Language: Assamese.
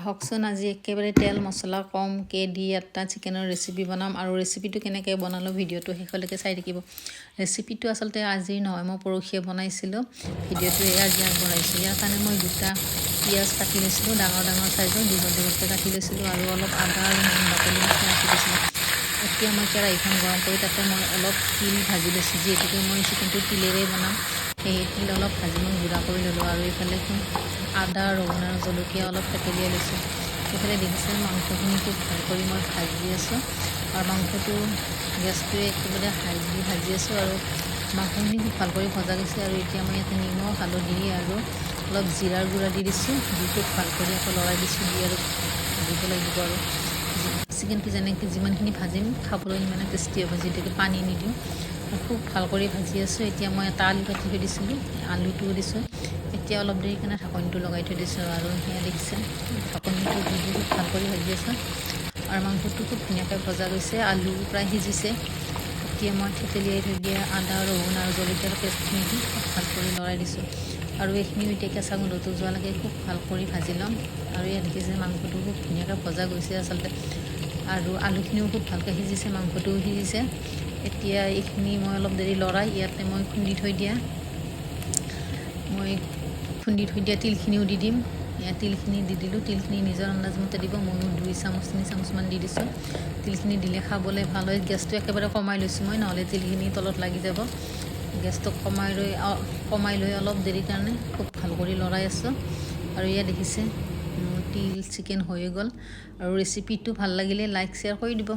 হকচোন আজি একেবাৰে তেল মছলা কমকৈ দি এটা চিকেনৰ ৰেচিপি বনাম আৰু ৰেচিপিটো কেনেকৈ বনালোঁ ভিডিঅ'টো শেষলৈকে চাই থাকিব। ৰেচিপিটো আচলতে আজি নহয়, মই পৰহিয়ে বনাইছিলোঁ। ভিডিঅ'টো আজি আগবঢ়াইছোঁ। ইয়াৰ কাৰণে মই দুটা পিঁয়াজ কাটি লৈছিলোঁ, ডাঙৰ ডাঙৰ চাইজৰ দীঘল দীঘলকৈ কাটি লৈছিলোঁ আৰু অলপ আদা আৰু নহৰু বাকলি ৰাখি দিছিলোঁ। এতিয়া মই কেৰাহীখন গৰম কৰি তাতে মই অলপ তিল ভাজি লৈছোঁ, যিহেতুকে মই চিকেনটো তিলেৰে বনাম। সেই তিল অলপ ভাজি মই গুড়া কৰি ল'লোঁ আৰু এইফালে আদা ৰহুন আৰু জলকীয়া অলপ থেতেলিয়াই লৈছোঁ। এইফালে দেখিছে মাংসখিনি খুব ভাল কৰি মই ভাজি আছোঁ আৰু মাংসটো গেছটোৱে একেবাৰে হাই দি ভাজি আছোঁ আৰু মাংসখিনি খুব ভাল কৰি ভজা গৈছে। আৰু এতিয়া মই ইয়াতে নিমখ হালধি আৰু অলপ জিৰাৰ গুড়া দি দিছোঁ, দি খুব ভাল কৰি আকৌ লৰাই দিছোঁ, দি আৰু ভাজিব লাগিব। আৰু চিকেনটো যেনেকৈ যিমানখিনি ভাজিম খাবলৈ সিমানে টেষ্টি হ'ব, যিহেতুকে পানী নিদিওঁ। খুব ভাল কৰি ভাজি আছোঁ। এতিয়া মই এটা আলু কাটি থৈ দিছিলোঁ, আলুটোও দিছোঁ। এতিয়া অলপ দেৰি কাৰণে ঢাকনিটো লগাই থৈ দিছোঁ আৰু সেয়া দেখিছে ঢাকনিটো দি খুব ভাল কৰি ভাজি আছোঁ আৰু মাংসটো খুব ধুনীয়াকৈ ভজা গৈছে, আলু প্ৰায় সিজিছে। এতিয়া মই থেতেলিয়াই থৈ দিয়া আদা ৰহুন আৰু জলকীয়াৰ পেষ্টখিনি দি খুব ভাল কৰি লৰাই দিছোঁ আৰু এইখিনিও এতিয়া কেঁচা গোন্ধটো যোৱালৈকে খুব ভাল কৰি ভাজি ল'ম। আৰু ইয়াত দেখিছে মাংসটো খুব ধুনীয়াকৈ ভজা গৈছে আচলতে, আৰু আলুখিনিও খুব ভালকৈ সিজিছে, মাংসটোও সিজিছে। এতিয়া এইখিনি মই অলপ দেৰি লৰাই ইয়াতে মই খুন্দি থৈ দিয়া তিলখিনিও দি দিম। এয়া তিলখিনি দি দিলোঁ, তিলখিনি নিজৰ আন্দাজমতে দিব। ময়ো 2 চামুচ 3 চামুচমান দি দিছোঁ। তিলখিনি দিলে খাবলৈ ভাল হয়। গেছটো একেবাৰে কমাই লৈছোঁ মই, নহ'লে তিলখিনি তলত লাগি যাব। গেছটো কমাই লৈ অলপ দেৰি কাৰণে খুব ভাল কৰি লৰাই আছোঁ। আৰু এয়া দেখিছে তিল চিকেন হৈ গ'ল। আৰু ৰেচিপিটো ভাল লাগিলে লাইক শ্বেয়াৰ কৰি দিব।